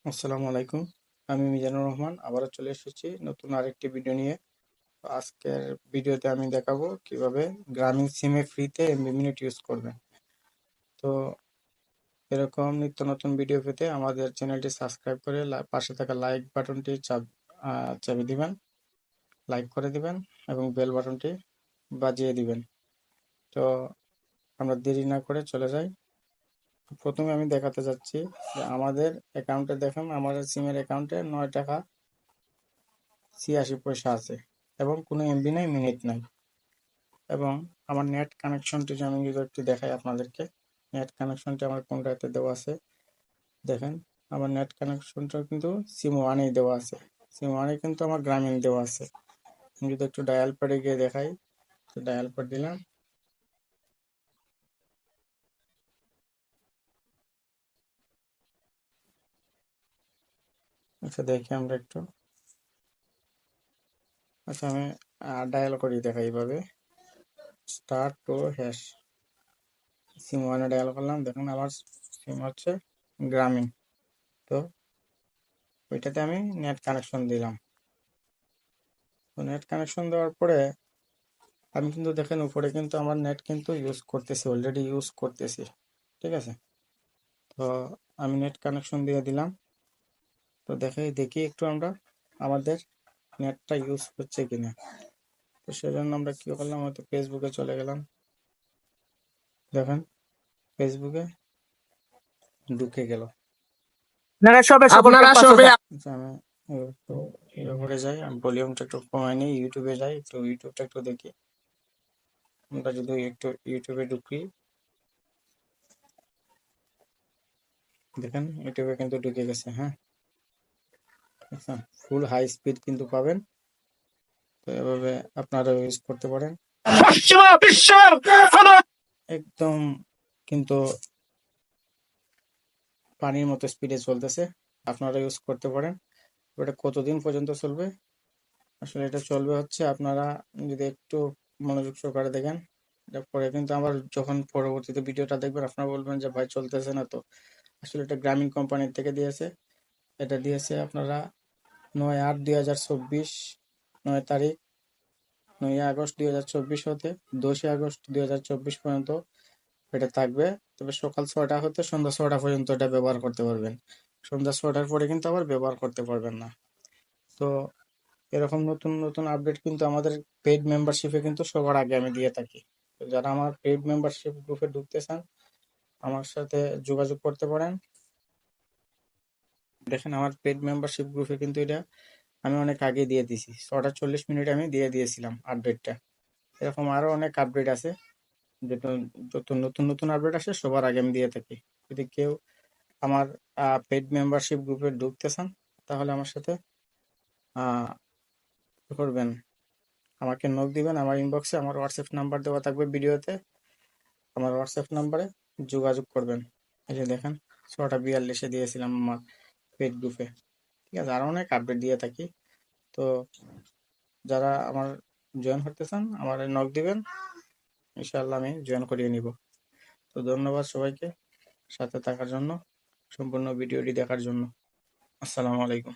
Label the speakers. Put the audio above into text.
Speaker 1: আসসালামু আলাইকুম। আমি মিজানুর রহমান আবারও চলে এসেছি নতুন আরেকটি ভিডিও নিয়ে। তো আজকের ভিডিওতে আমি দেখাবো কিভাবে গ্রামীণ সিমে ফ্রিতে এমবি মিনিট ইউজ করবেন। তো এরকম নিত্য নতুন ভিডিও পেতে আমাদের চ্যানেলটি সাবস্ক্রাইব করে পাশে থাকা লাইক বাটনটি চাপে দিবেন, লাইক করে দিবেন এবং বেল বাটনটি বাজিয়ে দিবেন। তো আমরা দেরি না করে চলে যাই। প্রথমে আমি দেখাতে যাচ্ছি যে আমাদের অ্যাকাউন্টে দেখেন, আমাদের সিমের অ্যাকাউন্টে 9 টাকা 86 পয়সা আছে এবং কোনো এমবি নাই, মিনিট নাই। এবং আমার নেট কানেকশনটি আমি যদি একটু দেখাই আপনাদেরকে, নেট কানেকশনটি আমার কোনটাতে দেওয়া আছে দেখেন। আমার নেট কানেকশনটা কিন্তু সিম ওয়ানেই দেওয়া আছে, সিম ওয়ানে কিন্তু আমার গ্রামীণ দেওয়া আছে। আমি যদি একটু ডায়াল প্যাডে গিয়ে দেখাই, তো ডায়াল প্যাড দিলাম, আচ্ছা দেখি আমরা একটু, আচ্ছা আমি ডায়াল করি দেখাই এইভাবে, *2# সিম ওয়ানে ডায়াল করলাম, দেখুন আমার সিম হচ্ছে গ্রামীণ। তো ওইটাতে আমি নেট কানেকশন দিলাম। তো নেট কানেকশন দেওয়ার পরে আমি কিন্তু দেখেন উপরে কিন্তু আমার নেট কিন্তু ইউজ করতেছি, অলরেডি ইউজ করতেছি, ঠিক আছে। তো আমি নেট কানেকশন দিয়ে দিলাম। তো দেখি একটু আমরা আমাদের নেটটা ইউজ হচ্ছে কিনা। তো সেজন্য আমরা কি করলাম, হয়তো ফেসবুকে চলে গেলাম, দেখেন ফেসবুকে ঢুকে গেল। আচ্ছা, আমি একটু করে যাই, আমি ভলিউমটা একটু কমাই নিই, ইউটিউবে যাই, একটু ইউটিউবটা একটু দেখি। আমরা যদি একটু ইউটিউবে ঢুকি, দেখেন ইউটিউবে কিন্তু ঢুকে গেছে। হ্যাঁ, আচ্ছা, ফুল হাই স্পিড কিন্তু পাবেন। তো এভাবে আপনারা ইউজ করতে পারেন, একদম কিন্তু পানির মতো স্পিডে চলতেছে। আপনারা ইউজ করতে পারেন। এটা কতদিন পর্যন্ত চলবে, আসলে এটা চলবে হচ্ছে, আপনারা যদি একটু মনোযোগ সহকারে দেখেন, পরে কিন্তু আবার যখন পরবর্তীতে ভিডিওটা দেখবেন আপনারা বলবেন যে ভাই চলতেছে না। তো আসলে এটা গ্রামীণ কোম্পানির থেকে দিয়েছে, এটা দিয়েছে আপনারা 9/8/2024, 9 তারিখ, 9 আগস্ট 2024 হতে 10 আগস্ট 2024 পর্যন্ত এটা থাকবে। তবে সকাল 6টা হতে সন্ধ্যা 6টা পর্যন্ত এটা ব্যবহার করতে পারবেন। সন্ধ্যা 6টার পরে কিন্তু আবার ব্যবহার করতে পারবেন না। তো এরকম নতুন নতুন আপডেট কিন্তু আমাদের পেইড মেম্বারশিপে কিন্তু সবার আগে আমি দিয়ে থাকি। তো যারা আমার পেইড মেম্বারশিপ গ্রুপে ঢুকতে চান, আমার সাথে যোগাযোগ করতে পারেন। দেখেন আমার পেইড মেম্বারশিপ গ্রুপে কিন্তু এটা আমি অনেক আগে দিয়ে দিছি, 6টা 40 মিনিট আমি দিয়ে দিয়েছিলাম আপডেটটা। এরকম আরো অনেক আপডেট আছে, যেটা যত নতুন নতুন আপডেট আসে সবার আগে আমি দিয়ে থাকি। যদি কেউ আমার পেইড মেম্বারশিপ গ্রুপে ঢুকতে চান, তাহলে আমার সাথে কি করবেন, আমাকে নক দিবেন, আমার ইনবক্সে আমার হোয়াটসঅ্যাপ নাম্বার দেওয়া থাকবে ভিডিওতে, আমার হোয়াটসঅ্যাপ নাম্বারে যোগাযোগ করবেন। এই যে দেখেন 6টা 42-এ দিয়েছিলাম আমার পেইড গ্রুপে, ঠিক আছে। আর অনেক আপডেট দিয়ে থাকি। তো যারা আমার জয়েন করতে চান আমার নক দিবেন, ইনশাআল্লাহ আমি জয়েন করিয়ে নিব। তো ধন্যবাদ সবাইকে সাথে থাকার জন্য, সম্পূর্ণ ভিডিওটি দেখার জন্য। আসসালামু আলাইকুম।